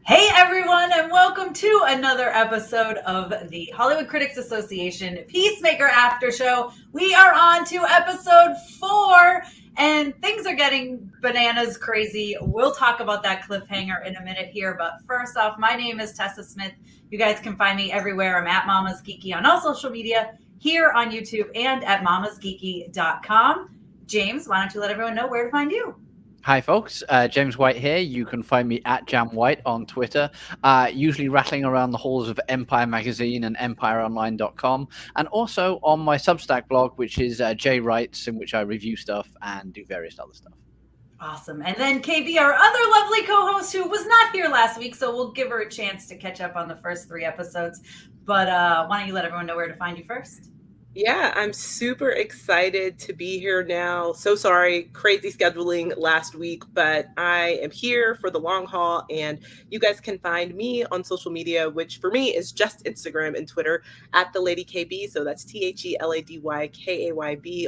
Hey everyone, and welcome to another episode of the Hollywood Critics Association Peacemaker Aftershow. We are on to episode 4, and things are getting bananas crazy. We'll talk about that cliffhanger in a minute here, but first off, my name is Tessa Smith. You guys can find me everywhere. I'm at Mama's Geeky on all social media, here on YouTube, and at mamasgeeky.com. James, why don't you let everyone know where to find you? Hi, folks. James White here. You can find me at Jam White on Twitter, usually rattling around the halls of Empire Magazine and EmpireOnline.com, and also on my Substack blog, which is J Writes, in which I review stuff and do various other stuff. Awesome. And then KB, our other lovely co-host, who was not here last week, so we'll give her a chance to catch up on the first 3 episodes. But why don't you let everyone know where to find you first? Yeah, I'm super excited to be here now. So sorry, crazy scheduling last week, but I am here for the long haul, and you guys can find me on social media, which for me is just Instagram and Twitter at the Lady KB. So that's TheLadyKayb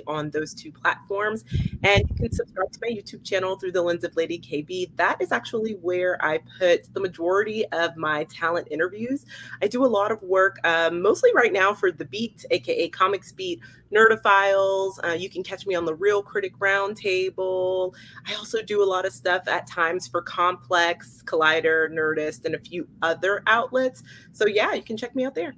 on those 2 platforms. And you can subscribe to my YouTube channel through the lens of Lady KB. That is actually where I put the majority of my talent interviews. I do a lot of work, mostly right now for The Beat, aka Comics Beat, Nerdophiles. You can catch me on the Real Critic Roundtable. I also do a lot of stuff at times for Complex, Collider, Nerdist, and a few other outlets. So yeah, you can check me out there.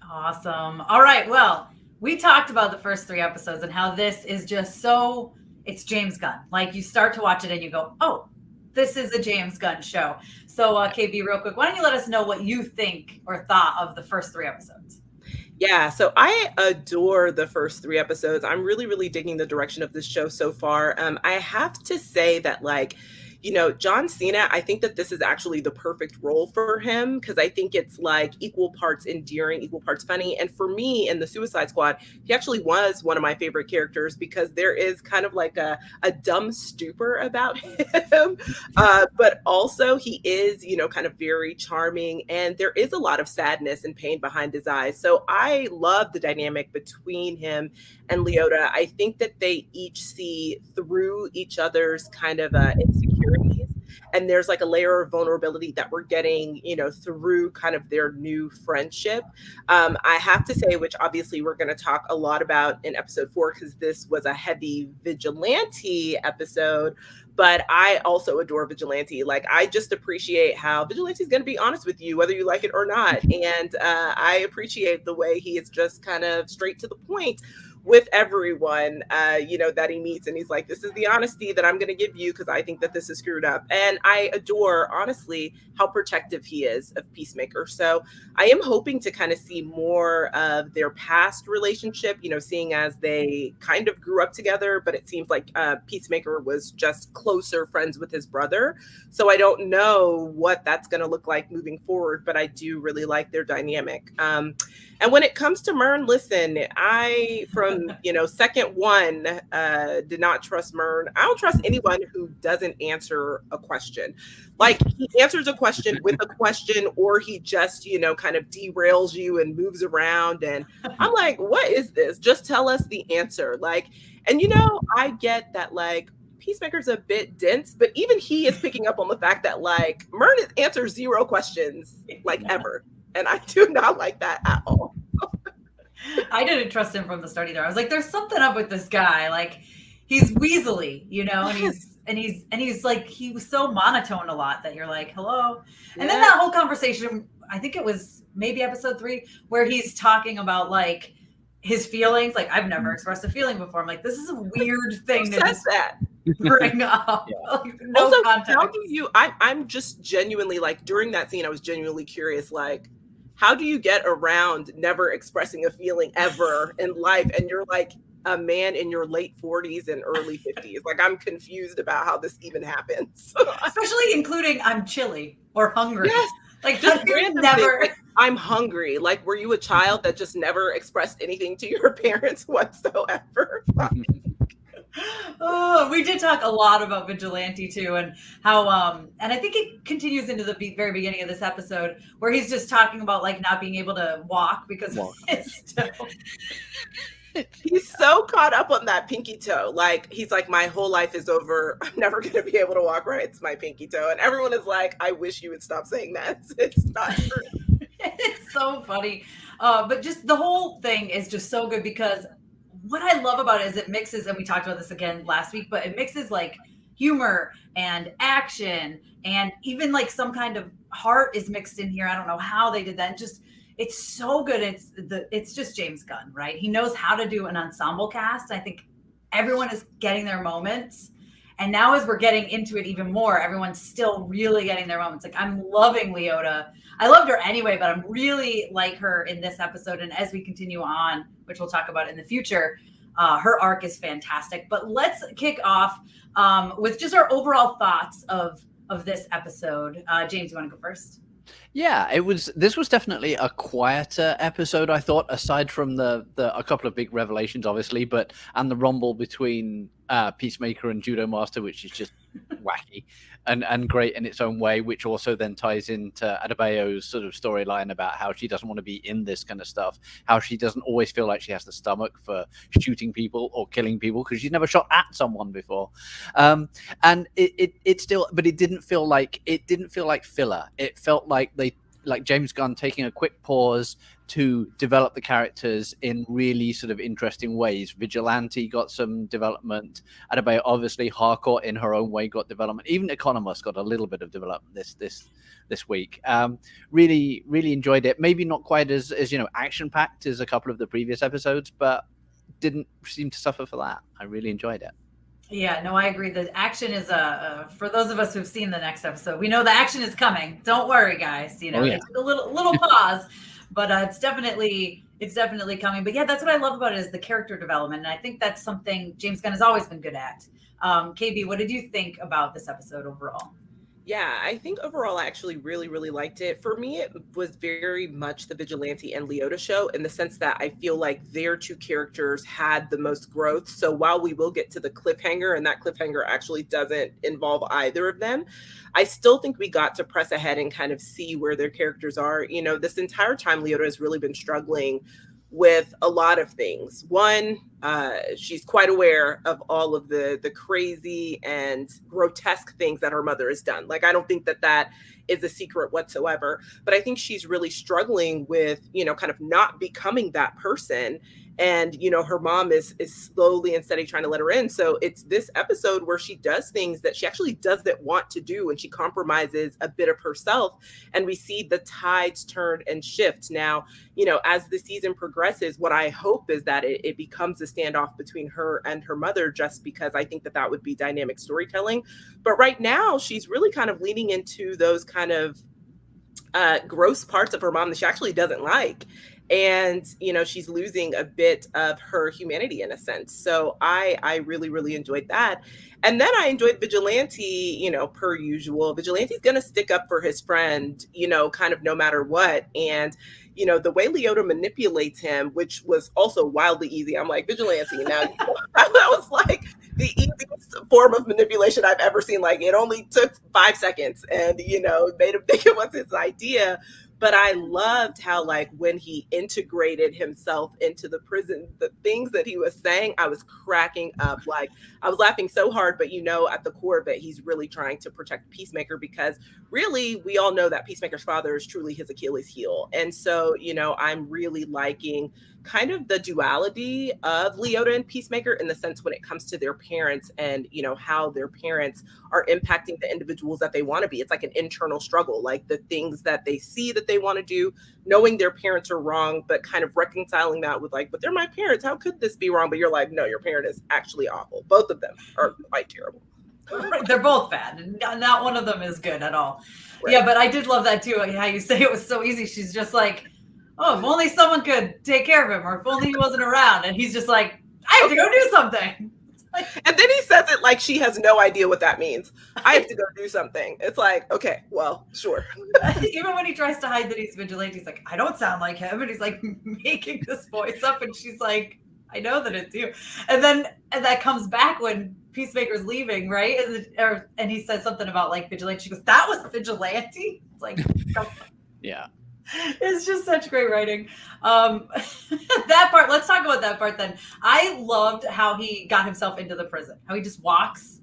Awesome. All right. Well, we talked about the first 3 episodes and how this is just so, it's James Gunn. Like, you start to watch it and you go, oh, this is a James Gunn show. So KB, real quick, why don't you let us know what you think or thought of the first 3 episodes? Yeah, so I adore the first 3 episodes. I'm really, really digging the direction of this show so far. I have to say that, John Cena, I think that this is actually the perfect role for him, because I think it's like equal parts endearing, equal parts funny. And for me, in the Suicide Squad, he actually was one of my favorite characters, because there is kind of like a dumb stupor about him. But also he is, kind of very charming, and there is a lot of sadness and pain behind his eyes. So I love the dynamic between him and Leota. I think that they each see through each other's kind of insecurities, and there's like a layer of vulnerability that we're getting, through kind of their new friendship. I have to say, which obviously we're going to talk a lot about in episode 4, because this was a heavy Vigilante episode, but I also adore Vigilante. Like, I just appreciate how Vigilante is going to be honest with you, whether you like it or not. And I appreciate the way he is just kind of straight to the point with everyone, that he meets. And he's like, this is the honesty that I'm going to give you, because I think that this is screwed up. And I adore, honestly, how protective he is of Peacemaker. So I am hoping to kind of see more of their past relationship, seeing as they kind of grew up together, but it seems like Peacemaker was just closer friends with his brother. So I don't know what that's going to look like moving forward, but I do really like their dynamic. And when it comes to Murn, listen, from second one, did not trust Murn. I don't trust anyone who doesn't answer a question. Like, he answers a question with a question, or he just, kind of derails you and moves around. And I'm like, what is this? Just tell us the answer. Like, and I get that, like, Peacemaker's a bit dense, but even he is picking up on the fact that, like, Murn answers 0 questions, like, ever. And I do not like that at all. I didn't trust him from the start either. I was like, there's something up with this guy. Like, he's weaselly, and he's like, he was so monotone a lot that you're like, hello. Yeah. And then that whole conversation, I think it was maybe episode 3, where he's talking about, like, his feelings. Like, I've never expressed a feeling before. I'm like, this is a weird thing to just bring up. Yeah. Like, no also, context. How do you, I'm just genuinely, like, during that scene, I was genuinely curious, like, how do you get around never expressing a feeling ever in life? And you're like a man in your late 40s and early 50s. Like, I'm confused about how this even happens. Especially including I'm chilly or hungry. Yes. Like, just never. Like, I'm hungry. Like, were you a child that just never expressed anything to your parents whatsoever? Oh, we did talk a lot about Vigilante too, and how and I think it continues into the very beginning of this episode, where he's just talking about, like, not being able to walk because of his toe. He's so caught up on that pinky toe. Like, he's like, my whole life is over. I'm never going to be able to walk right. It's my pinky toe. And everyone is like, I wish you would stop saying that. It's not true. It's so funny. But just the whole thing is just so good because what I love about it is it mixes, and we talked about this again last week, but it mixes like humor and action and even like some kind of heart is mixed in here. I don't know how they did that. Just it's so good. It's just James Gunn, right? He knows how to do an ensemble cast. I think everyone is getting their moments. And now as we're getting into it even more, everyone's still really getting their moments. Like I'm loving Leota. I loved her anyway, but I'm really like her in this episode. And as we continue on, which we'll talk about in the future, her arc is fantastic. But let's kick off with just our overall thoughts of this episode. James, you want to go first? Yeah, this was definitely a quieter episode, I thought, aside from the a couple of big revelations, obviously, and the rumble between Peacemaker and Judo Master, which is just wacky and great in its own way, which also then ties into Adebayo's sort of storyline about how she doesn't want to be in this kind of stuff, how she doesn't always feel like she has the stomach for shooting people or killing people because she's never shot at someone before. And it still, but it didn't feel like filler. It felt like James Gunn taking a quick pause to develop the characters in really sort of interesting ways. Vigilante got some development. Adebayo, obviously, Harcourt in her own way got development. Even Economist got a little bit of development this week. Really, really enjoyed it. Maybe not quite as action packed as a couple of the previous episodes, but didn't seem to suffer for that. I really enjoyed it. Yeah, no, I agree. The action is for those of us who've seen the next episode, we know the action is coming. Don't worry, guys. It took a little pause, but it's definitely coming. But yeah, that's what I love about it is the character development, and I think that's something James Gunn has always been good at. KB, what did you think about this episode overall? Yeah, I think overall I actually really, really liked it. For me, it was very much the Vigilante and Leota show in the sense that I feel like their two characters had the most growth. So while we will get to the cliffhanger, and that cliffhanger actually doesn't involve either of them, I still think we got to press ahead and kind of see where their characters are. This entire time, Leota has really been struggling with a lot of things. One, she's quite aware of all of the crazy and grotesque things that her mother has done. Like, I don't think that is a secret whatsoever, but I think she's really struggling with, kind of not becoming that person. And, her mom is slowly and steady trying to let her in. So it's this episode where she does things that she actually doesn't want to do. And she compromises a bit of herself. And we see the tides turn and shift. Now, as the season progresses, what I hope is that it becomes a standoff between her and her mother, just because I think that would be dynamic storytelling. But right now, she's really kind of leaning into those kind of gross parts of her mom that she actually doesn't like. And, she's losing a bit of her humanity in a sense. So I really, really enjoyed that. And then I enjoyed Vigilante, per usual. Vigilante's going to stick up for his friend, kind of no matter what. And, the way Leota manipulates him, which was also wildly easy. I'm like, Vigilante. Now, that was like the easiest form of manipulation I've ever seen. Like, it only took 5 seconds and, made him think it was his idea. But I loved how, like, when he integrated himself into the prison, the things that he was saying, I was cracking up. Like, I was laughing so hard, but at the core of it, he's really trying to protect Peacemaker because really, we all know that Peacemaker's father is truly his Achilles heel. And so, I'm really liking kind of the duality of Leota and Peacemaker in the sense when it comes to their parents and, how their parents are impacting the individuals that they want to be. It's like an internal struggle, like the things that they see that they want to do, knowing their parents are wrong, but kind of reconciling that with like, but they're my parents. How could this be wrong? But you're like, no, your parent is actually awful. Both of them are quite terrible. They're both bad. Not one of them is good at all. Right. Yeah, but I did love that too. How you say it was so easy. She's just like, oh, if only someone could take care of him, or if only he wasn't around. And he's just like, I have to go do something. And then he says it like she has no idea what that means. I have to go do something. It's like, okay, well, sure. Even when he tries to hide that he's Vigilante, he's like, I don't sound like him. And he's like making this voice up. And she's like, I know that it's you. And that comes back when Peacemaker's leaving, right? And he says something about like Vigilante. She goes, that was Vigilante? It's like, yeah. It's just such great writing. That part, let's talk about that part then. I loved how he got himself into the prison, how he just walks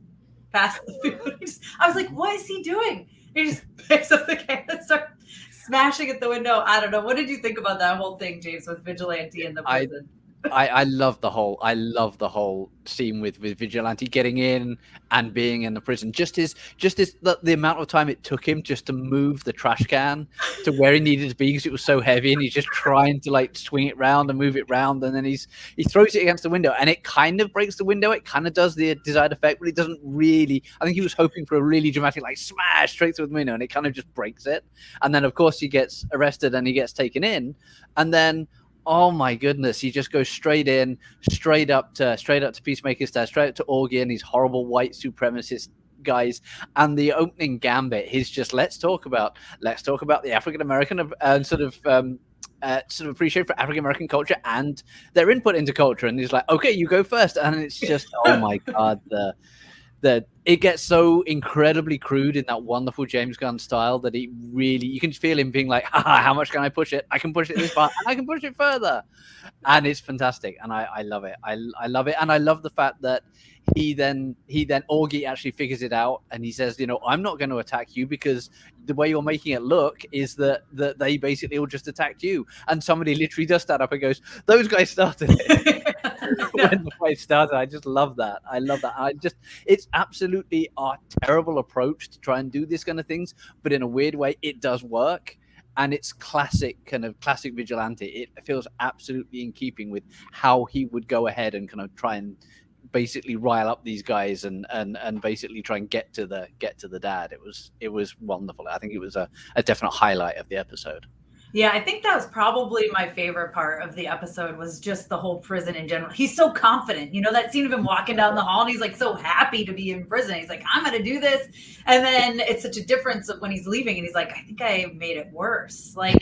past the food. I was like, what is he doing? He just picks up the can and starts smashing at the window. I don't know. What did you think about that whole thing, James, with Vigilante in the prison? I love the whole scene with Vigilante getting in and being in the prison. Just the amount of time it took him just to move the trash can to where he needed to be because it was so heavy, and he's just trying to like swing it round and move it round, and then he throws it against the window, and it kind of breaks the window. It kind of does the desired effect, but it doesn't really. I think he was hoping for a really dramatic like smash straight through the window, and it kind of just breaks it. And then of course he gets arrested and he gets taken in, and then. Oh my goodness! He just goes straight up to Peacemaker's dad, straight up to Augie and these horrible white supremacist guys. And the opening gambit is just let's talk about the African American sort of appreciation for African American culture and their input into culture. And he's like, okay, you go first. And it's just oh my god, that it gets so incredibly crude in that wonderful James Gunn style that it really, you can feel him being like, how much can I push it? I can push it this far and I can push it further. And it's fantastic. And I love it. I love it. And I love the fact that he then Augie actually figures it out and he says, I'm not going to attack you because the way you're making it look is that they basically all just attacked you. And somebody literally does stand up and goes, those guys started it. When the fight started, I just love that. It's absolutely a terrible approach to try and do this kind of things, but in a weird way, it does work. And it's classic Vigilante. It feels absolutely in keeping with how he would go ahead and kind of try and basically rile up these guys and basically try and get to the dad. It was wonderful. I think it was a definite highlight of the episode. Yeah, I think that was probably my favorite part of the episode was just the whole prison in general. He's so confident, that scene of him walking down the hall and he's like so happy to be in prison. He's like, I'm going to do this. And then it's such a difference of when he's leaving and he's like, I think I made it worse. Like,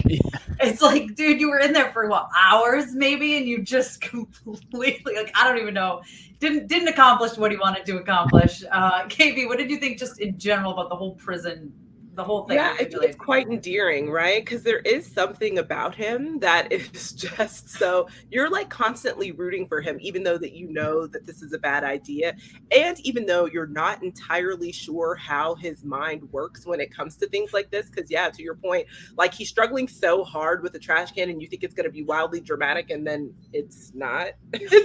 It's like, dude, you were in there for what, hours maybe? And you just completely, like, I don't even know, didn't accomplish what he wanted to accomplish. KB, what did you think just in general about the whole prison, the whole thing? Yeah, I think it's quite endearing, right? Because there is something about him that is just so, you're like constantly rooting for him, even though that you know that this is a bad idea. And even though you're not entirely sure how his mind works when it comes to things like this. Because yeah, to your point, like he's struggling so hard with the trash can and you think it's going to be wildly dramatic and then it's not.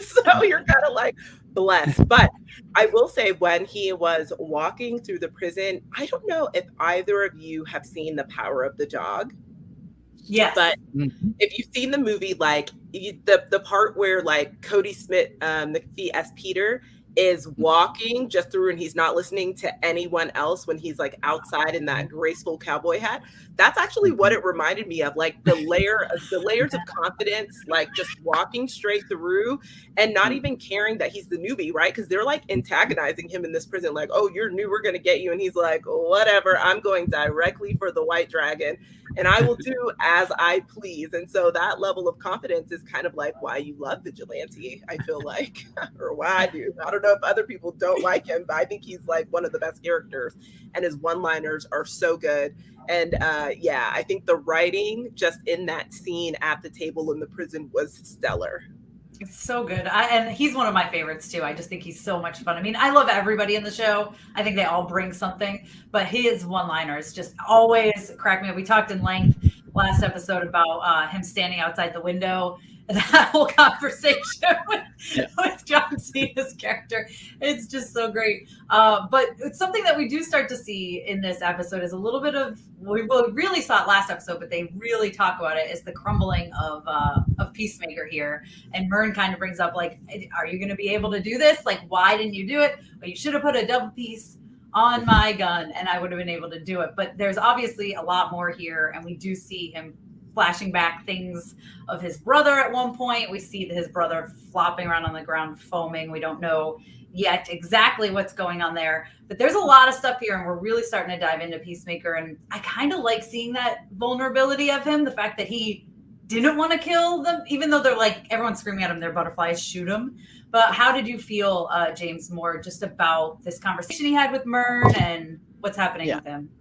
So you're kind of like, blessed. But I will say when he was walking through the prison, I don't know if either of you have seen The Power of the Dog. Yes. But if you've seen the movie, like the part where like Cody Smith, McPhee as Peter is walking just through and he's not listening to anyone else when he's like outside in that graceful cowboy hat. That's actually what it reminded me of, like the layers of confidence, like just walking straight through and not even caring that he's the newbie, right? Because they're like antagonizing him in this prison, like, oh, you're new, we're gonna get you. And he's like, whatever, I'm going directly for the white dragon and I will do as I please. And so that level of confidence is kind of like why you love Vigilante, I feel like, or why I do. I don't know if other people don't like him, but I think he's like one of the best characters and his one-liners are so good. And yeah, I think the writing just in that scene at the table in the prison was stellar. It's so good. And he's one of my favorites too. I just think he's so much fun. I mean, I love everybody in the show. I think they all bring something, but his one-liners just always crack me up. We talked in length last episode about him standing outside the window. That whole conversation with John Cena's character. It's just so great. But it's something that we do start to see in this episode is a little bit of, we really saw it last episode, but they really talk about it, is the crumbling of Peacemaker here. And Murn kind of brings up, like, are you going to be able to do this? Like, why didn't you do it? Well, you should have put a double piece on my gun and I would have been able to do it. But there's obviously a lot more here. And we do see him flashing back things of his brother at one point. We see his brother flopping around on the ground, foaming. We don't know yet exactly what's going on there, but there's a lot of stuff here and we're really starting to dive into Peacemaker. And I kind of like seeing that vulnerability of him, the fact that he didn't want to kill them, even though they're like, everyone's screaming at him, they're butterflies, shoot him. But how did you feel, James, more just about this conversation he had with Murn and what's happening with him?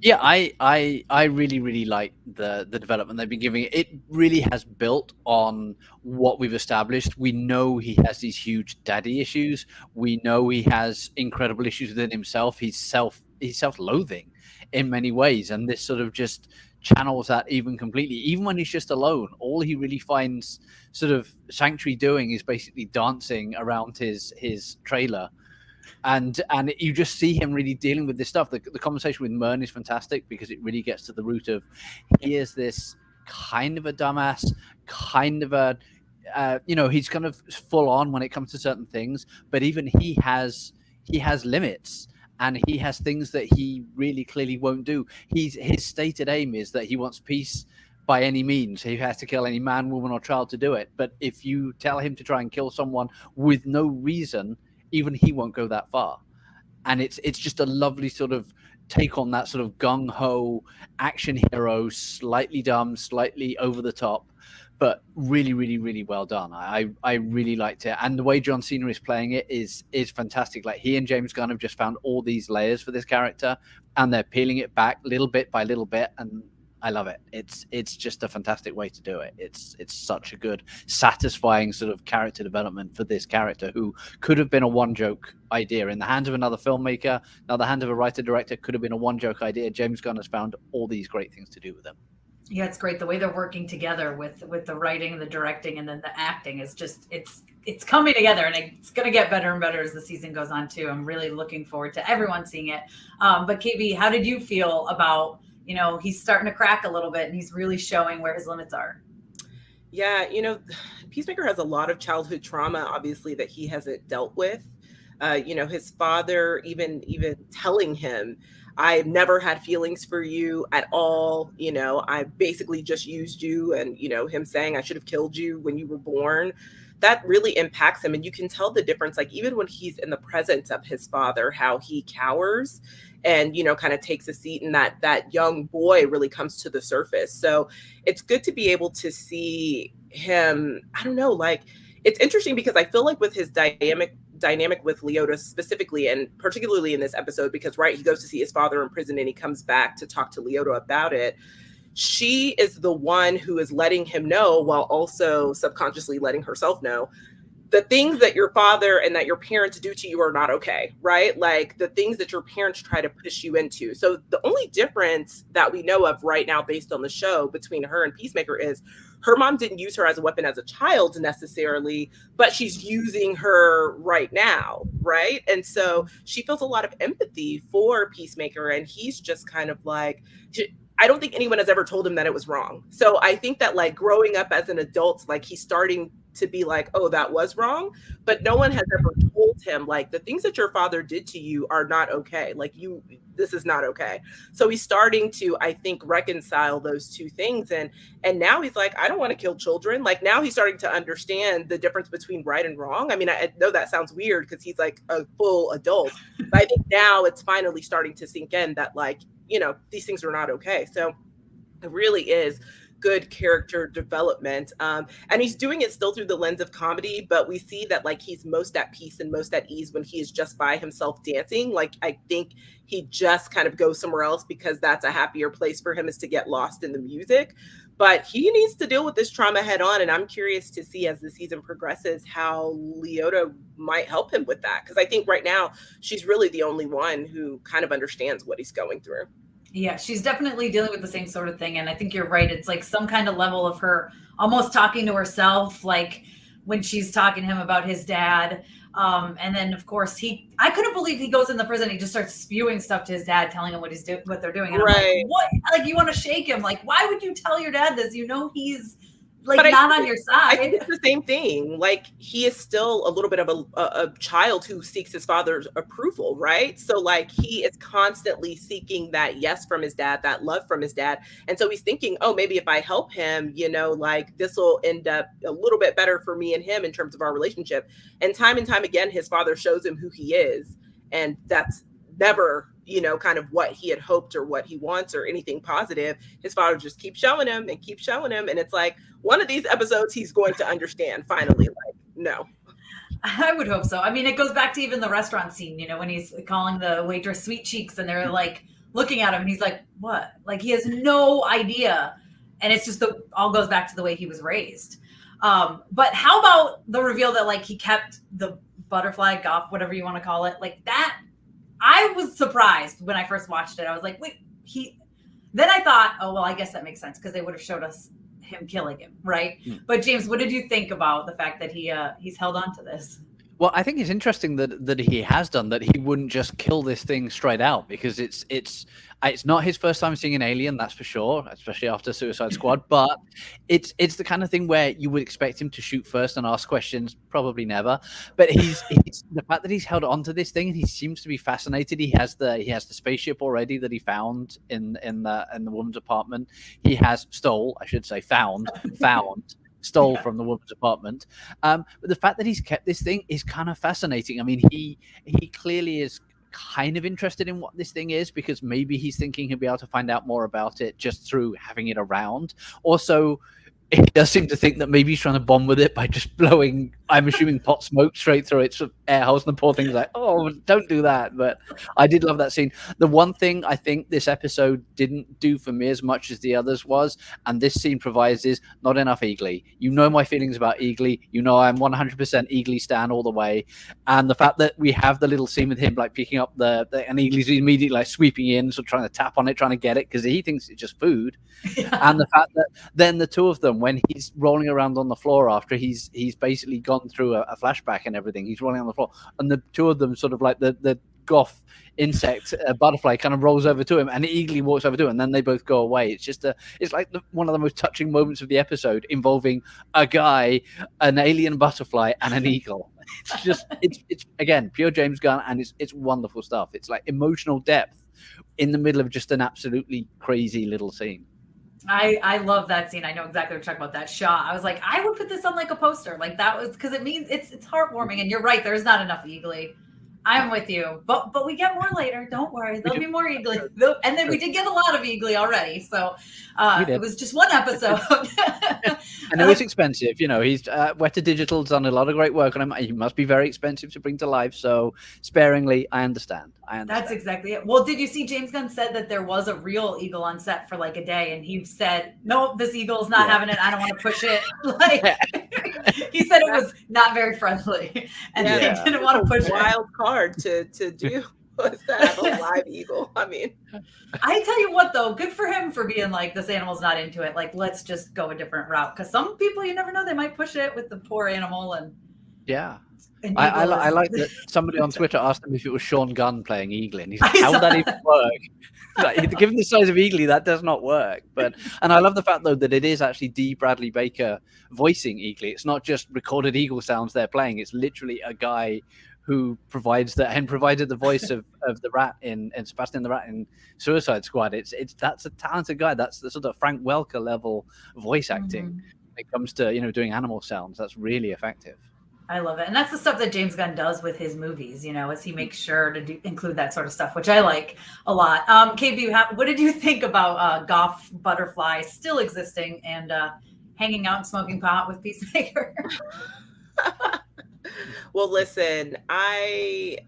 Yeah, I really like the development they've been giving it. It really has built on what we've established. We know he has these huge daddy issues. We know he has incredible issues within himself. He's self-loathing in many ways, and this sort of just channels that even completely. Even when he's just alone, all he really finds sort of sanctuary doing is basically dancing around his trailer, and you just see him really dealing with this stuff. The conversation with Murn is fantastic because it really gets to the root of he is this kind of a dumbass, kind of a he's kind of full on when it comes to certain things, but even he has limits. And he has things that he really clearly won't do. His stated aim is that he wants peace by any means. He has to kill any man, woman, or child to do it. But if you tell him to try and kill someone with no reason, even he won't go that far. And it's just a lovely sort of take on that sort of gung ho action hero, slightly dumb, slightly over the top, but really, really, really well done. I really liked it, and the way John Cena is playing it is fantastic. Like, he and James Gunn have just found all these layers for this character, and they're peeling it back little bit by little bit, and I love it. It's just a fantastic way to do it. It's such a good, satisfying sort of character development for this character who could have been a one joke idea in the hands of another filmmaker. Now, the hand of a writer director could have been a one joke idea. James Gunn has found all these great things to do with them. Yeah, it's great the way they're working together with the writing and the directing, and then the acting is just it's coming together, and it's going to get better and better as the season goes on too. I'm really looking forward to everyone seeing it. But KB, how did you feel about, he's starting to crack a little bit and he's really showing where his limits are? Yeah, Peacemaker has a lot of childhood trauma, obviously, that he hasn't dealt with. His father even telling him, I've never had feelings for you at all. I basically just used you, and him saying I should have killed you when you were born. That really impacts him. And you can tell the difference, like even when he's in the presence of his father, how he cowers and, kind of takes a seat, and that young boy really comes to the surface. So it's good to be able to see him. I don't know, like, it's interesting because I feel like with his dynamic with Leota specifically, and particularly in this episode, because he goes to see his father in prison and he comes back to talk to Leota about it. She is the one who is letting him know, while also subconsciously letting herself know, the things that your father and that your parents do to you are not okay, right? Like the things that your parents try to push you into. So the only difference that we know of right now based on the show between her and Peacemaker is her mom didn't use her as a weapon as a child necessarily, but she's using her right now, right? And so she feels a lot of empathy for Peacemaker, and he's just kind of like, I don't think anyone has ever told him that it was wrong. So I think that, like, growing up as an adult, like, he's starting to be like, oh, that was wrong. But no one has ever told him, like, the things that your father did to you are not okay. Like, this is not okay. So he's starting to, I think, reconcile those two things. And now he's like, I don't want to kill children. Like, now he's starting to understand the difference between right and wrong. I mean, I know that sounds weird because he's like a full adult, but I think now it's finally starting to sink in that, like, these things are not okay. So it really is good character development. And he's doing it still through the lens of comedy, but we see that, like, he's most at peace and most at ease when he is just by himself dancing. Like, I think he just kind of goes somewhere else because that's a happier place for him, is to get lost in the music. But he needs to deal with this trauma head on. And I'm curious to see, as the season progresses, how Leota might help him with that. Because I think right now she's really the only one who kind of understands what he's going through. Yeah, she's definitely dealing with the same sort of thing. And I think you're right. It's like some kind of level of her almost talking to herself, like when she's talking to him about his dad. And then, of course, I couldn't believe he goes in the prison. He just starts spewing stuff to his dad, telling him what they're doing. And right. I'm like, what? Like, you want to shake him? Like, why would you tell your dad this? He's like not on your side. I think it's the same thing. Like, he is still a little bit of a child who seeks his father's approval, right? So, like, he is constantly seeking that yes from his dad, that love from his dad. And so he's thinking, oh, maybe if I help him, like, this will end up a little bit better for me and him in terms of our relationship. And time again, his father shows him who he is. And that's never, kind of what he had hoped or what he wants or anything positive. His father just keeps showing him. And it's like, one of these episodes, he's going to understand finally, like, no. I would hope so. I mean, it goes back to even the restaurant scene, when he's calling the waitress sweet cheeks and they're like looking at him, and he's like, what? Like, he has no idea. And it's just all goes back to the way he was raised. But how about the reveal that, like, he kept the butterfly, Goff, whatever you want to call it, like that? I was surprised when I first watched it. I was like, wait, then I thought, oh, well, I guess that makes sense because they would have showed us him killing him, right? But James, what did you think about the fact that he's held on to this? Well, I think it's interesting that he has done that. He wouldn't just kill this thing straight out, because it's not his first time seeing an alien, that's for sure, especially after Suicide Squad. But it's the kind of thing where you would expect him to shoot first and ask questions. Probably never. But he's the fact that he's held on to this thing and he seems to be fascinated. He has the spaceship already that he found in the woman's apartment. He has found. Stole from the woman's apartment. But the fact that he's kept this thing is kind of fascinating. I mean, he clearly is kind of interested in what this thing is, because maybe he's thinking he'll be able to find out more about it just through having it around. Also, he does seem to think that maybe he's trying to bond with it by just blowing, I'm assuming, pot smoke straight through its air holes, and the poor thing's like, oh, don't do that. But I did love that scene. The one thing I think this episode didn't do for me as much as the others was, and this scene provides, is not enough Eagly. You know my feelings about Eagly. You know I'm 100% Eagly stan all the way. And the fact that we have the little scene with him like picking up and Eagly's immediately like sweeping in, so trying to tap on it, trying to get it, because he thinks it's just food. Yeah. And the fact that then the two of them, when he's rolling around on the floor after he's basically gone through a flashback and everything, he's rolling on the floor, and the two of them sort of like the Goth insect butterfly kind of rolls over to him, and Eagly walks over to him, and then they both go away. It's just it's like one of the most touching moments of the episode, involving a guy, an alien butterfly, and an eagle. It's just it's again pure James Gunn, and it's wonderful stuff. It's like emotional depth in the middle of just an absolutely crazy little scene. I love that scene. I know exactly what you're talking about, that shot. I was like, I would put this on like a poster. Like, that was, because it means it's heartwarming. And you're right, there's not enough Eagly. I'm with you. But we get more later. Don't worry. There'll be more Eagly. And then we did get a lot of Eagly already. So it was just one episode. I know it's expensive. You know, he's Weta Digital's done a lot of great work on him. He must be very expensive to bring to life. So sparingly, I understand. That's exactly it. Well, did you see James Gunn said that there was a real eagle on set for like a day, and he said, no, this eagle's not having it. I don't want to push it. Like, he said it was not very friendly, and they didn't want to push it. Wild card to do was to have a live eagle. I mean, I tell you what, though, good for him for being like, this animal's not into it. Like, let's just go a different route, because some people, you never know, they might push it with the poor animal. And yeah. I like that somebody on Twitter asked him if it was Sean Gunn playing Eagly, and he's like, how would that even work? Like, given the size of Eagly, that does not work. And I love the fact, though, that it is actually D. Bradley Baker voicing Eagly. It's not just recorded eagle sounds they're playing. It's literally a guy who provided the voice of the rat in Sebastian the Rat in Suicide Squad. That's a talented guy. That's the sort of Frank Welker level voice acting when it comes to doing animal sounds. That's really effective. I love it. And that's the stuff that James Gunn does with his movies, as he makes sure to include that sort of stuff, which I like a lot. KB, what did you think about Goff Butterfly still existing and hanging out and smoking pot with Peacemaker? Well, listen, I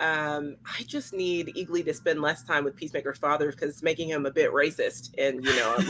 just need Eagly to spend less time with Peacemaker's father, because it's making him a bit racist. And, I'm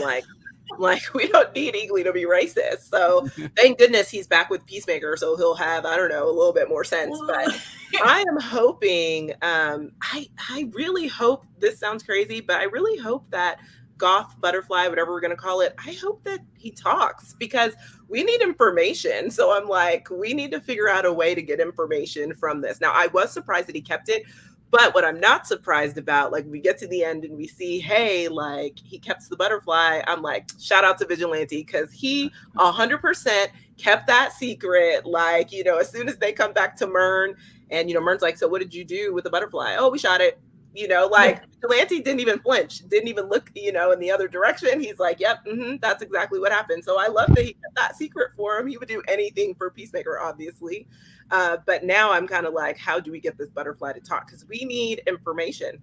like, we don't need Eagly to be racist. So thank goodness he's back with Peacemaker, so he'll have, I don't know, a little bit more sense. But I am hoping, I really hope, this sounds crazy, but I really hope that Goth Butterfly, whatever we're going to call it, I hope that he talks, because we need information. So I'm like, we need to figure out a way to get information from this. Now, I was surprised that he kept it. But what I'm not surprised about, like, we get to the end and we see, hey, like, he kept the butterfly. I'm like, shout out to Vigilante, because he 100% kept that secret. Like, as soon as they come back to Murn, and, Murn's like, so what did you do with the butterfly? Oh, we shot it. Vigilante didn't even flinch, didn't even look, in the other direction. He's like, yep, that's exactly what happened. So I love that he kept that secret for him. He would do anything for Peacemaker, obviously. But now I'm kind of like, how do we get this butterfly to talk? Because we need information.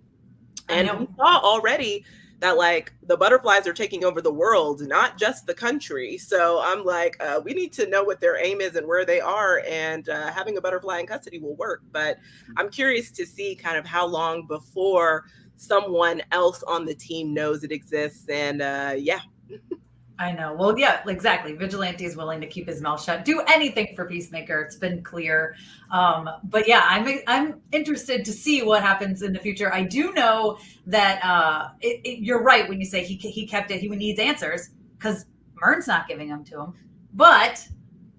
And we saw already that, like, the butterflies are taking over the world, not just the country. So I'm like, we need to know what their aim is and where they are. And having a butterfly in custody will work. But I'm curious to see kind of how long before someone else on the team knows it exists. And yeah. I know. Well, yeah, exactly. Vigilante is willing to keep his mouth shut, do anything for Peacemaker. It's been clear. But yeah, I'm interested to see what happens in the future. I do know that you're right when you say he kept it. He needs answers because Murn's not giving them to him. But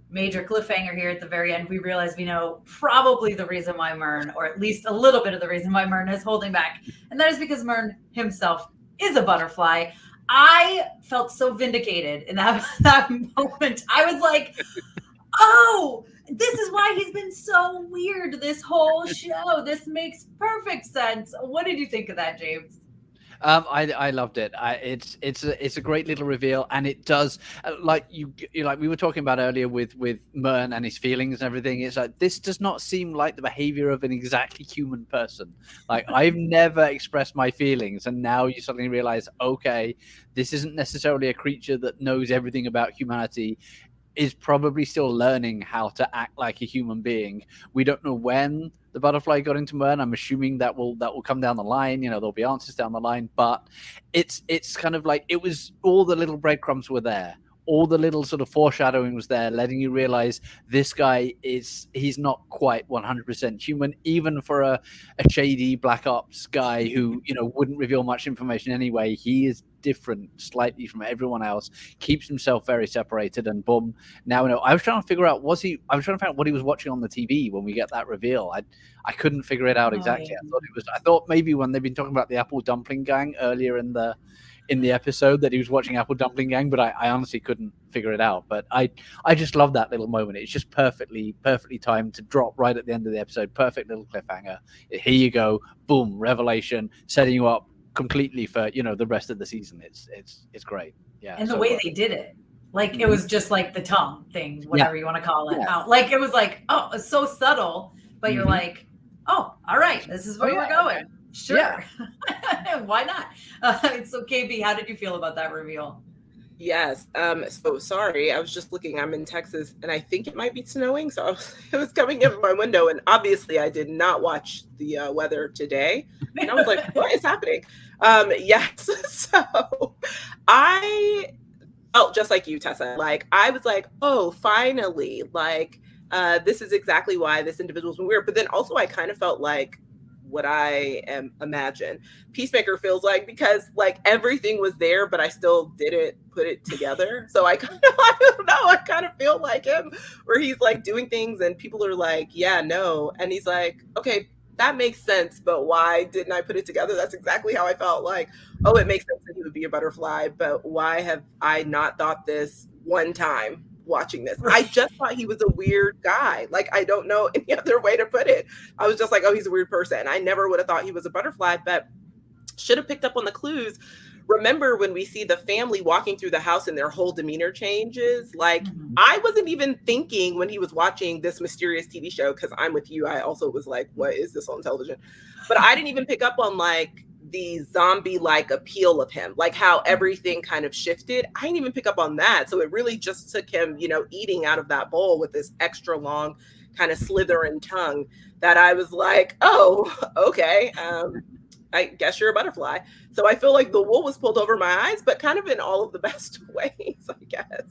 major cliffhanger here at the very end, we realize we know probably the reason why Murn, or at least a little bit of the reason why Murn is holding back, and that is because Murn himself is a butterfly. I felt so vindicated in that moment. I was like, oh, this is why he's been so weird this whole show. This makes perfect sense. What did you think of that, James? I loved it. It's a great little reveal, and it does like we were talking about earlier with Murn and his feelings and everything. It's like this does not seem like the behavior of an exactly human person. Like I've never expressed my feelings, and now you suddenly realize, okay, this isn't necessarily a creature that knows everything about humanity. Is probably still learning how to act like a human being. We don't know when the butterfly got into Murn. I'm assuming that will come down the line. There'll be answers down the line, but it's kind of like it was all the little breadcrumbs were there. All the little sort of foreshadowing was there, letting you realize this guy he's not quite 100% human, even for a shady black ops guy who, wouldn't reveal much information anyway. He is different slightly from everyone else, keeps himself very separated, and boom. Now, I was trying to figure out, what he was watching on the TV when we get that reveal. I couldn't figure it out exactly. Oh, yeah. I thought maybe when they've been talking about the Apple Dumpling Gang earlier in the episode that he was watching Apple Dumpling Gang, but I honestly couldn't figure it out. But I just love that little moment. It's just perfectly timed to drop right at the end of the episode. Perfect little cliffhanger. Here you go. Boom. Revelation. Setting you up completely for, the rest of the season. It's great. Yeah. And the way they did it. Like it was just like the tongue thing, whatever you want to call it. Yeah. Like it was like, oh, it's so subtle, but you're like, oh, all right, this is where we're going. Okay. Sure. Yeah. Why not? So KB, how did you feel about that reveal? Yes. So sorry. I was just looking. I'm in Texas, and I think it might be snowing. So it was coming in my window, and obviously I did not watch the weather today. And I was like, "What is happening?" Yes. So I felt just like you, Tessa. Like I was like, "Oh, finally!" Like this is exactly why this individual's been weird. But then also, I kind of felt like what I am imagine Peacemaker feels like, because like everything was there, but I still didn't put it together. So I don't know, I kind of feel like him, where he's like doing things and people are like, yeah, no. And he's like, okay, that makes sense, but why didn't I put it together? That's exactly how I felt. Like, oh, it makes sense that he would be a butterfly, but why have I not thought this one time watching this? I just thought he was a weird guy. Like, I don't know any other way to put it. I was just like, oh, he's a weird person. I never would have thought he was a butterfly, but should have picked up on the clues. Remember when we see the family walking through the house and their whole demeanor changes? Like, I wasn't even thinking when he was watching this mysterious TV show, because I'm with you. I also was like, what is this on television? But I didn't even pick up on like the zombie-like appeal of him, like how everything kind of shifted. I didn't even pick up on that. So it really just took him, eating out of that bowl with this extra long kind of slithering tongue that I was like, oh, okay. I guess you're a butterfly. So I feel like the wool was pulled over my eyes, but kind of in all of the best ways, I guess.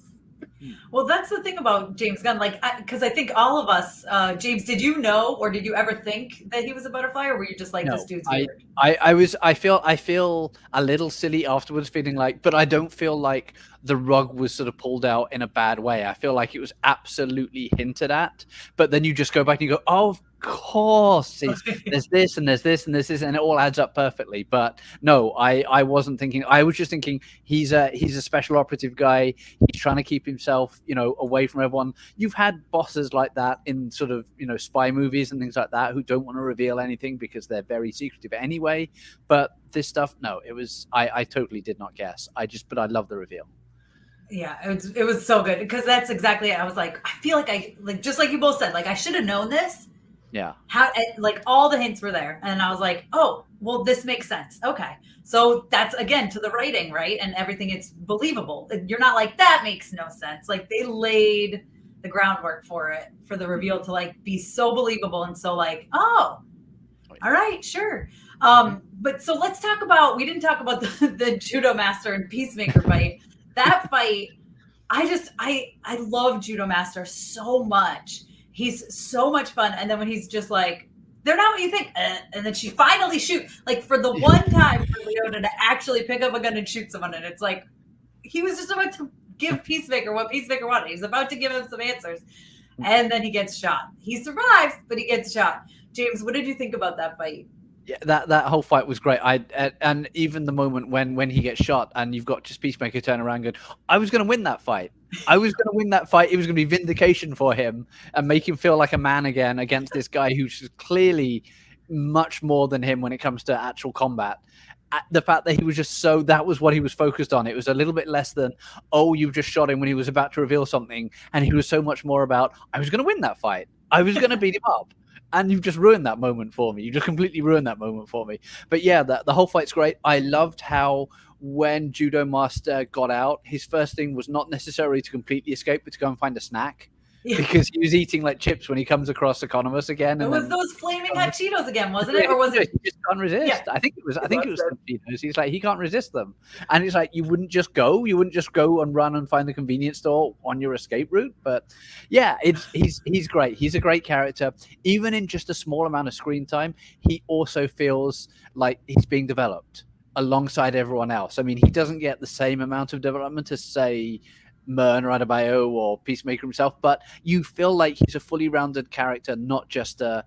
Well, that's the thing about James Gunn, like, because I think all of us, James, did you know, or did you ever think that he was a butterfly, or were you just like, this dude's weird? I feel a little silly afterwards, feeling like, but I don't feel like the rug was sort of pulled out in a bad way. I feel like it was absolutely hinted at, but then you just go back and you go, oh, of course, there's this and there's this and there's this, and it all adds up perfectly. But no, I wasn't thinking. I was just thinking he's a special operative guy. He's trying to keep himself, away from everyone. You've had bosses like that in sort of, spy movies and things like that who don't want to reveal anything because they're very secretive anyway. But this stuff, no, it was. I totally did not guess. But I love the reveal. Yeah, it was so good, because that's exactly it. I was like, I feel like just like you both said, like I should have known this. Yeah. How, like, all the hints were there, and I was like, oh, well, this makes sense. Okay, so that's again to the writing, right, and everything. It's believable. You're not like, that makes no sense. Like, they laid the groundwork for it, for the reveal to like be so believable and so like, oh, all right, sure. But so let's talk about, we didn't talk about the Judo Master and Peacemaker fight. That fight, I love Judo Master so much. He's so much fun. And then when he's just like, they're not what you think. And then she finally shoots. Like for the one time for Leota to actually pick up a gun and shoot someone. And it's like, he was just about to give Peacemaker what Peacemaker wanted. He's about to give him some answers. And then he gets shot. He survives, but he gets shot. James, what did you think about that fight? Yeah, that whole fight was great. And even the moment when he gets shot and you've got just Peacemaker turn around going, I was going to win that fight. I was going to win that fight. It was going to be vindication for him and make him feel like a man again against this guy who's clearly much more than him when it comes to actual combat. The fact that he was just that was what he was focused on. It was a little bit less than, oh, you've just shot him when he was about to reveal something. And he was so much more about, I was going to win that fight. I was going to beat him up. And you've just ruined that moment for me. You just completely ruined that moment for me. But yeah, the whole fight's great. I loved how when Judo Master got out, his first thing was not necessarily to completely escape, but to go and find a snack. Yeah. Because he was eating like chips when he comes across Economos again. It was those flaming hot Cheetos again, wasn't it? Or was it? He just can't resist. Yeah. I think it was some Cheetos. He's like, he can't resist them. And he's like, you wouldn't just go and run and find the convenience store on your escape route. But yeah, he's great. He's a great character. Even in just a small amount of screen time, he also feels like he's being developed alongside everyone else. I mean, he doesn't get the same amount of development as, say, Murn or Adebayo or Peacemaker himself, but you feel like he's a fully rounded character, not just a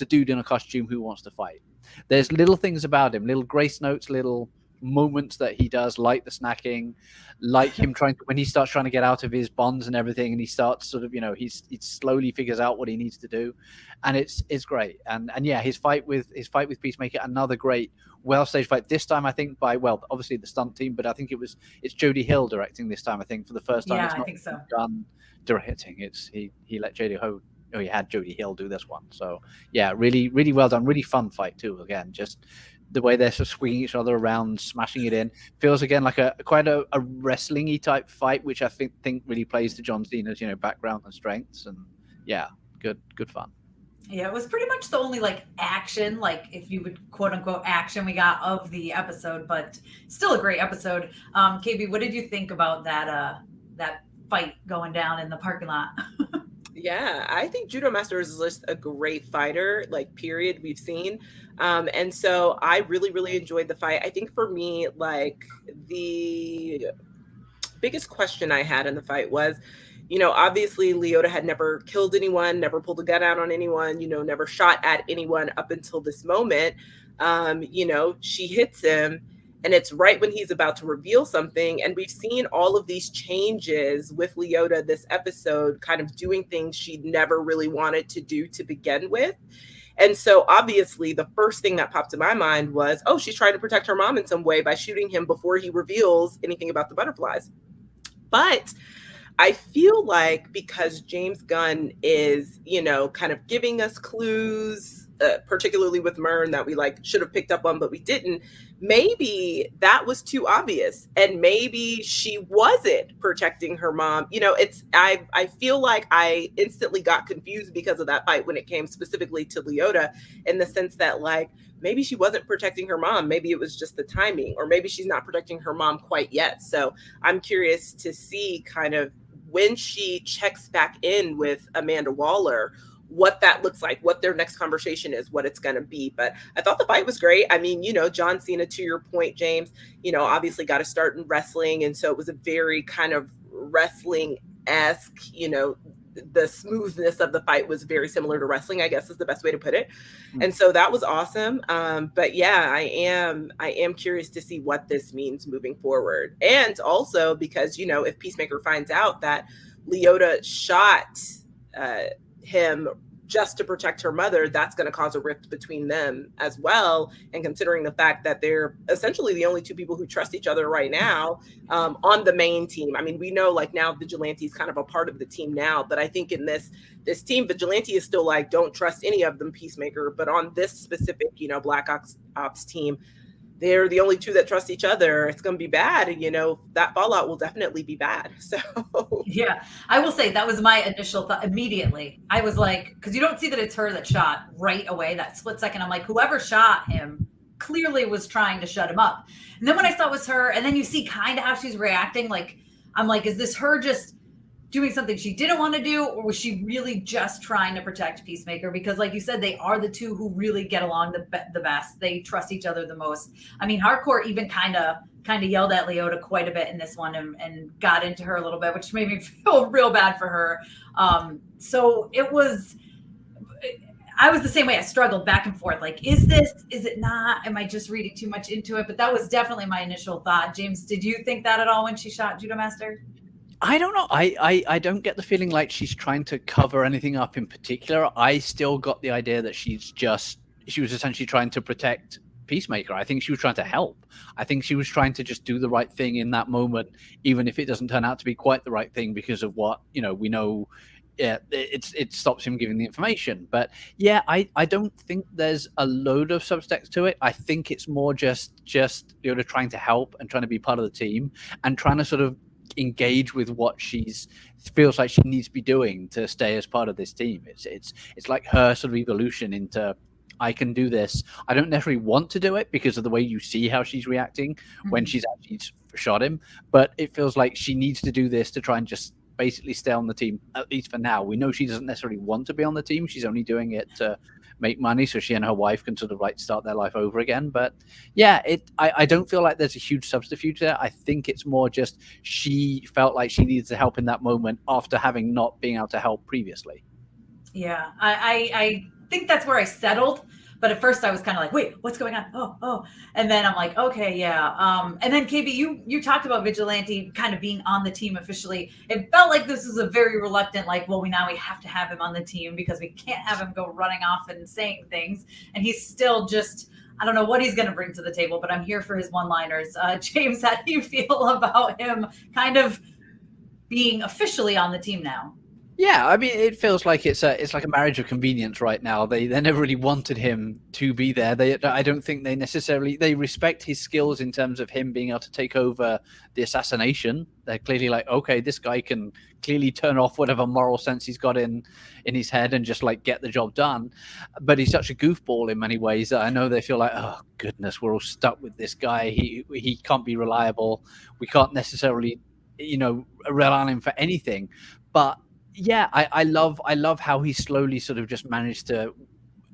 dude in a costume who wants to fight. There's little things about him, little grace notes, little moments that he does, like the snacking, like him when he starts trying to get out of his bonds and everything, and he starts sort of, he slowly figures out what he needs to do, and it's great. And yeah, his fight with Peacemaker, another great, well-staged fight. This time, I think obviously the stunt team, but I think it's Jody Hill directing this time. I think for the first time, it's not, I think so, Gunn directing. It's he let Jody Hill. Oh, he had Jody Hill do this one. So yeah, really, really well done. Really fun fight too. Again, just the way they're sort of swinging each other around, smashing it in, feels again like quite a wrestling-y type fight, which I think really plays to John Cena's background and strengths. And yeah, good fun. Yeah, it was pretty much the only action, if you would quote unquote action we got of the episode, but still a great episode. KB, what did you think about that fight going down in the parking lot? Yeah, I think Judo Master is just a great fighter, period, we've seen. And so I really, really enjoyed the fight. I think for me, the biggest question I had in the fight was, obviously Leota had never killed anyone, never pulled a gun out on anyone, never shot at anyone up until this moment. She hits him. And it's right when he's about to reveal something. And we've seen all of these changes with Leota this episode, kind of doing things she never really wanted to do to begin with. And so obviously the first thing that popped in my mind was, oh, she's trying to protect her mom in some way by shooting him before he reveals anything about the butterflies. But I feel like because James Gunn is, kind of giving us clues, particularly with Murn, that we should have picked up on, but we didn't. Maybe that was too obvious, and maybe she wasn't protecting her mom. I feel like I instantly got confused because of that fight when it came specifically to Leota, in the sense that maybe she wasn't protecting her mom. Maybe it was just the timing, or maybe she's not protecting her mom quite yet. So I'm curious to see kind of when she checks back in with Amanda Waller, what that looks like, what their next conversation is, what it's going to be. But I thought the fight was great. I mean, John Cena, to your point, James, obviously got to start in wrestling. And so it was a very kind of wrestling-esque, the smoothness of the fight was very similar to wrestling, I guess is the best way to put it. Mm-hmm. And so that was awesome. But yeah, I am curious to see what this means moving forward. And also because, if Peacemaker finds out that Leota shot him just to protect her mother, that's going to cause a rift between them as well. And considering the fact that they're essentially the only two people who trust each other right now on the main team. I mean, we know now Vigilante is kind of a part of the team now, but I think in this team, Vigilante is still don't trust any of them, Peacemaker. But on this specific, Black Ops team, they're the only two that trust each other. It's going to be bad. That fallout will definitely be bad. So yeah, I will say that was my initial thought immediately. I was because you don't see that it's her that shot right away, that split second. I'm like, whoever shot him clearly was trying to shut him up. And then when I saw it was her, and then you see kind of how she's reacting, like, I'm like, is this her just doing something she didn't want to do, or was she really just trying to protect Peacemaker? Because like you said, they are the two who really get along the best. They trust each other the most. I mean, Hardcore even kind of yelled at Leota quite a bit in this one and got into her a little bit, which made me feel real bad for her. So I was the same way. I struggled back and forth. Like, is it not? Am I just reading too much into it? But that was definitely my initial thought. James, did you think that at all when she shot Judo Master? I don't know. I don't get the feeling like she's trying to cover anything up in particular. I still got the idea that she was essentially trying to protect Peacemaker. I think she was trying to help. I think she was trying to just do the right thing in that moment, even if it doesn't turn out to be quite the right thing because of what, we know. Yeah, it stops him giving the information. But yeah, I don't think there's a load of subtext to it. I think it's more just trying to help and trying to be part of the team and trying to sort of engage with what feels like she needs to be doing to stay as part of this team. It's like her sort of evolution into, I can do this. I don't necessarily want to do it because of the way you see how she's reacting when she's actually shot him, but it feels like she needs to do this to try and just basically stay on the team, at least for now. We know she doesn't necessarily want to be on the team. She's only doing it to make money so she and her wife can sort of like start their life over again. But yeah, I don't feel like there's a huge subterfuge there. I think it's more just she felt like she needed to help in that moment after having not been able to help previously. Yeah, I think that's where I settled. But at first I was kind of like, wait, what's going on? Oh. And then I'm like, okay, yeah. And then KB, you talked about Vigilante kind of being on the team officially. It felt like this was a very reluctant, like, well, we have to have him on the team because we can't have him go running off and saying things. And he's still just, I don't know what he's going to bring to the table, but I'm here for his one-liners. James, how do you feel about him kind of being officially on the team now? Yeah, I mean, it feels like it's like a marriage of convenience right now. They never really wanted him to be there. I don't think they respect his skills in terms of him being able to take over the assassination. They're clearly like, okay, this guy can clearly turn off whatever moral sense he's got in his head and just like get the job done. But he's such a goofball in many ways that I know they feel like, oh goodness, we're all stuck with this guy. He can't be reliable. We can't necessarily, rely on him for anything. But yeah, I love how he slowly sort of just managed to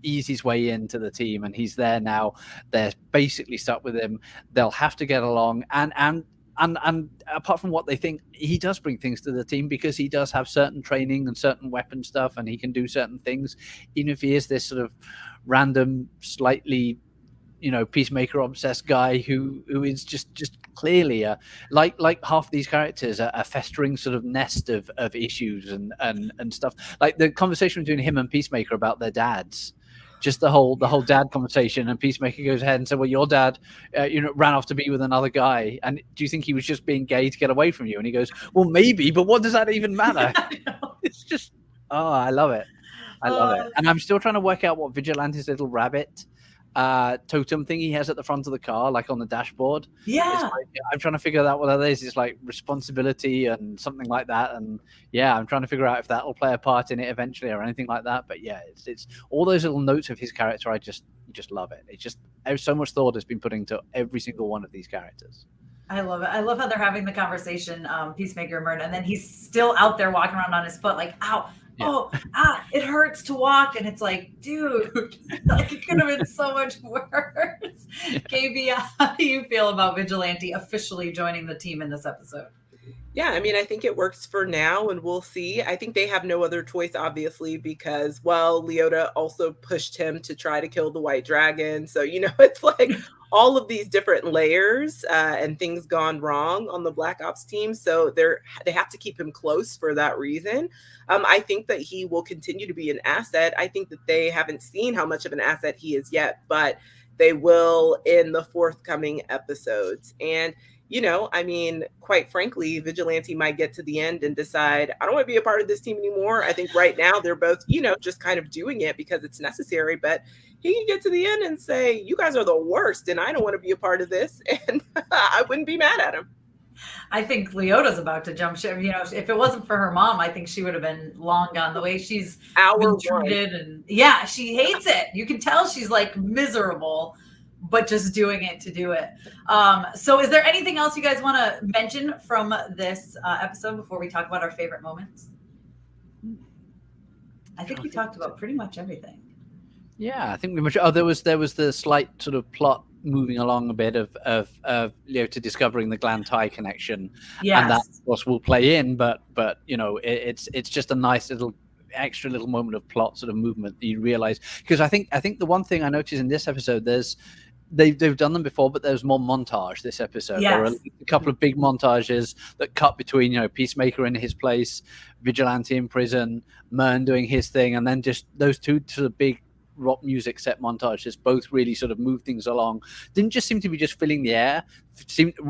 ease his way into the team, and he's there now. They're basically stuck with him. They'll have to get along, and apart from what they think, he does bring things to the team because he does have certain training and certain weapon stuff, and he can do certain things, even if he is this sort of random, slightly Peacemaker obsessed guy who is just clearly like half these characters a festering sort of nest of issues and stuff. Like the conversation between him and Peacemaker about their dads, just the whole dad conversation, and Peacemaker goes ahead and said, well, your dad ran off to be with another guy, and do you think he was just being gay to get away from you? And he goes, well, maybe, but what does that even matter? It's just, I love it. I love it. And I'm still trying to work out what Vigilante's little rabbit totem thing he has at the front of the car, like on the dashboard. Yeah, I'm trying to figure out what that is. It's like responsibility and something like that. And yeah, I'm trying to figure out if that will play a part in it eventually or anything like that. But yeah, it's all those little notes of his character. I just love it. It's just so much thought has been put into every single one of these characters. I love it. I love how they're having the conversation, Peacemaker and Murn, and then he's still out there walking around on his foot, like, ow. Yeah. It hurts to walk. And it's like, dude, like it could have been so much worse. Yeah. KB, how do you feel about Vigilante officially joining the team in this episode? Yeah, I mean, I think it works for now, and we'll see. I think they have no other choice, obviously, because, well, Leota also pushed him to try to kill the White Dragon. So, it's like all of these different layers and things gone wrong on the Black Ops team. So they have to keep him close for that reason. I think that he will continue to be an asset. I think that they haven't seen how much of an asset he is yet, but they will in the forthcoming episodes. And I mean, quite frankly, Vigilante might get to the end and decide, I don't want to be a part of this team anymore. I think right now they're both, just kind of doing it because it's necessary. But he can get to the end and say, you guys are the worst and I don't want to be a part of this. And I wouldn't be mad at him. I think Leota's about to jump ship. If it wasn't for her mom, I think she would have been long gone. The way she's been treated, and yeah, she hates it. You can tell she's like miserable. but just doing it to do it. So is there anything else you guys want to mention from this episode before we talk about our favorite moments? I think we talked about pretty much everything. Yeah, I think we much. Oh, there was the slight sort of plot moving along a bit of Leota discovering the Glan Thai connection, and that of course will play in. But it's just a nice little extra little moment of plot sort of movement that you realize, because I think the one thing I noticed in this episode, they've done them before, but there's more montage this episode. Yes. There are a couple of big montages that cut between Peacemaker in his place, Vigilante in prison, Murn doing his thing, and then just those two sort of big rock music set montages both really sort of move things along. Didn't just seem to be just filling the air,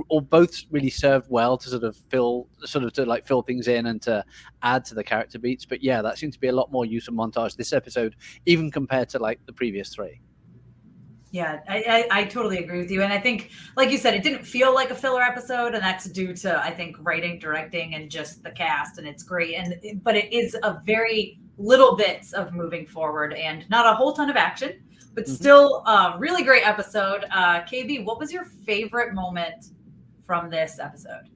or both really served well to fill things in and to add to the character beats. But yeah, that seemed to be a lot more use of montage this episode, even compared to like the previous three. Yeah, I totally agree with you. And I think, like you said, it didn't feel like a filler episode, and that's due to, I think, writing, directing, and just the cast, and it's great. But it is a very little bits of moving forward and not a whole ton of action, but still a really great episode. KB, what was your favorite moment from this episode?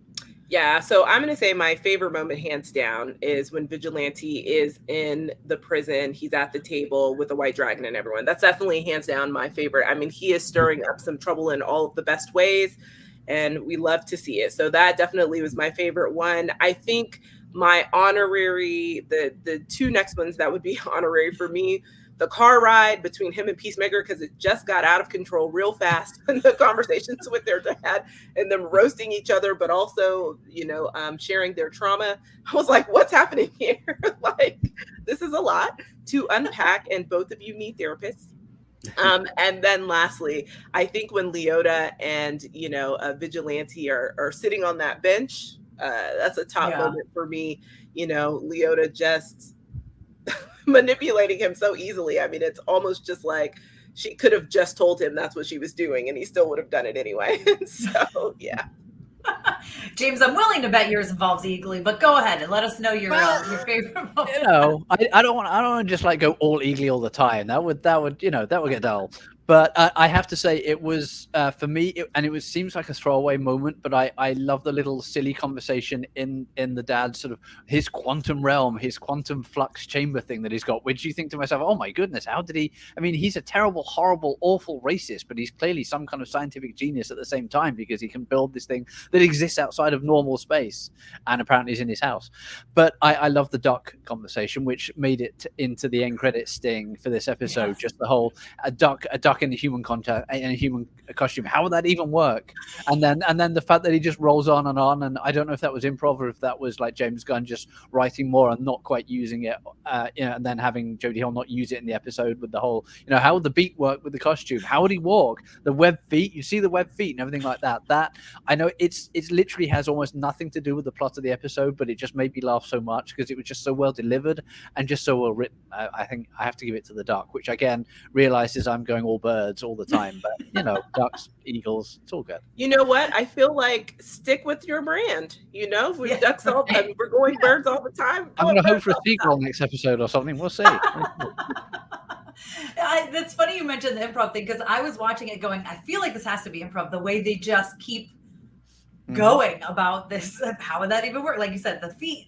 Yeah, so I'm going to say my favorite moment, hands down, is when Vigilante is in the prison. He's at the table with the White Dragon and everyone. That's definitely, hands down, my favorite. I mean, he is stirring up some trouble in all of the best ways, and we love to see it. So that definitely was my favorite one. I think my honorary, the two next ones that would be honorary for me, the car ride between him and Peacemaker, because it just got out of control real fast. And the conversations with their dad and them roasting each other, but also, sharing their trauma. I was like, what's happening here? Like, this is a lot to unpack, and both of you need therapists. And then lastly, I think when Leota and, Vigilante are sitting on that bench, that's a top moment for me. Leota just manipulating him so easily. I mean, it's almost just like she could have just told him that's what she was doing, and he still would have done it anyway. So, yeah. James, I'm willing to bet yours involves Eagly, but go ahead and let us know your favorite moment. I don't want to just like go all Eagly all the time. That would get dull. But I have to say, it was for me, it seems like a throwaway moment, but I love the little silly conversation in the dad's sort of his quantum realm, his quantum flux chamber thing that he's got, which you think to myself, oh my goodness, how did he? I mean, he's a terrible, horrible, awful racist, but he's clearly some kind of scientific genius at the same time, because he can build this thing that exists outside of normal space, and apparently is in his house. But I love the Doc conversation, which made it into the end credit sting for this episode. Yes. Just the whole a Doc in a human contact, in a human costume. How would that even work? And then the fact that he just rolls on, and I don't know if that was improv or if that was like James Gunn just writing more and not quite using it, and then having Jodie Hill not use it in the episode with the whole, how would the beat work with the costume? How would he walk? The web feet, you see the web feet and everything like that. That I know it's literally has almost nothing to do with the plot of the episode, but it just made me laugh so much because it was just so well delivered and just so well written. I think I have to give it to the Doc, which again realizes I'm going all birds all the time, but ducks, eagles, it's all good. You know what? I feel like stick with your brand. If we ducks all the time, we're going birds all the time. I'm going to hope for a sequel next episode or something. We'll see. That's funny you mentioned the improv thing, because I was watching it going, I feel like this has to be improv, the way they just keep going about this. How would that even work? Like you said, the feet,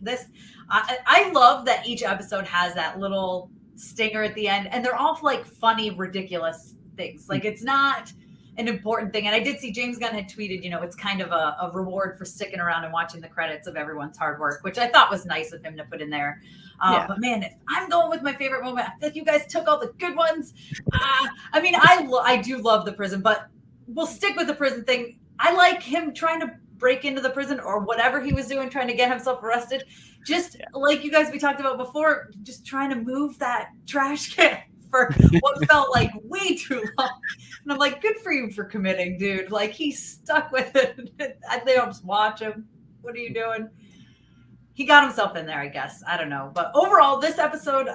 I love that each episode has that little stinger at the end, and they're all like funny, ridiculous things. Like, it's not an important thing. And I did see James Gunn had tweeted, it's kind of a reward for sticking around and watching the credits of everyone's hard work, which I thought was nice of him to put in there. But man, if I'm going with my favorite moment, I feel like you guys took all the good ones. I mean, I do love the prison, but we'll stick with the prison thing. I like him trying to break into the prison or whatever he was doing, trying to get himself arrested. Just like you guys, we talked about before, just trying to move that trash can for what felt like way too long. And I'm like, good for you for committing, dude. Like, he's stuck with it. They don't just watch him. What are you doing? He got himself in there, I guess. I don't know. But overall, this episode,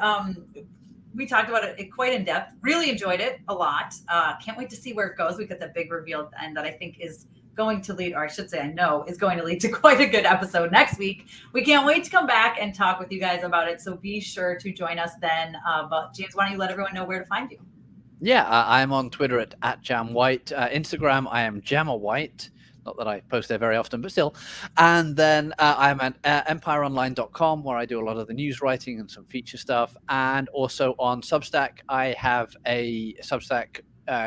we talked about it quite in depth. Really enjoyed it a lot. Can't wait to see where it goes. We got that big reveal at the end that I think is going to lead, or I should say I know, is going to lead to quite a good episode next week. We can't wait to come back and talk with you guys about it. So be sure to join us then. But James, why don't you let everyone know where to find you? Yeah, I'm on Twitter at JamWhite. Instagram, I am JammerWhite. Not that I post there very often, but still. And then I'm at empireonline.com, where I do a lot of the news writing and some feature stuff. And also on Substack, I have a Substack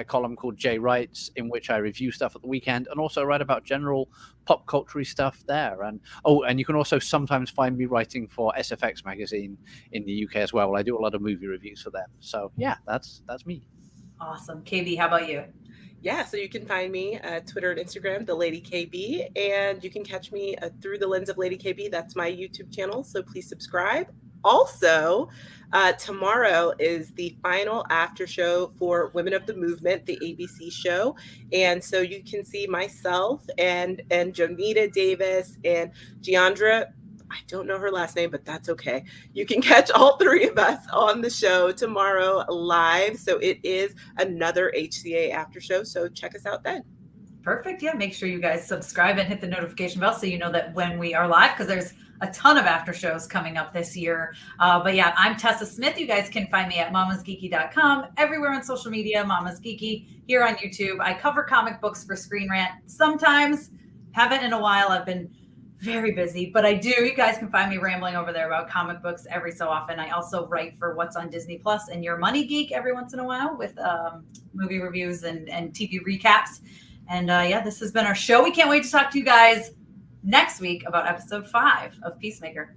column called J Writes, in which I review stuff at the weekend and also write about general pop culture stuff there. And you can also sometimes find me writing for SFX magazine in the UK as well. I do a lot of movie reviews for them. So yeah, that's me. Awesome. KB, how about you? Yeah, so you can find me Twitter and Instagram, the Lady KB, and you can catch me through the lens of Lady KB. That's my YouTube channel, so please subscribe. Also, tomorrow is the final after show for Women of the Movement, the ABC show, and so you can see myself and Jonita Davis and Giandra. I don't know her last name, but that's okay. You can catch all three of us on the show tomorrow live. So it is another HCA after show. So check us out then. Perfect. Yeah, make sure you guys subscribe and hit the notification bell so you know that when we are live, because there's a ton of after shows coming up this year. But yeah, I'm Tessa Smith. You guys can find me at mamasgeeky.com, everywhere on social media, Mamas Geeky, here on YouTube. I cover comic books for Screen Rant. Sometimes, haven't in a while. I've been very busy, but I do. You guys can find me rambling over there about comic books every so often. I also write for What's on Disney Plus and Your Money Geek every once in a while with movie reviews and TV recaps. And yeah, this has been our show. We can't wait to talk to you guys next week about episode 5 of Peacemaker.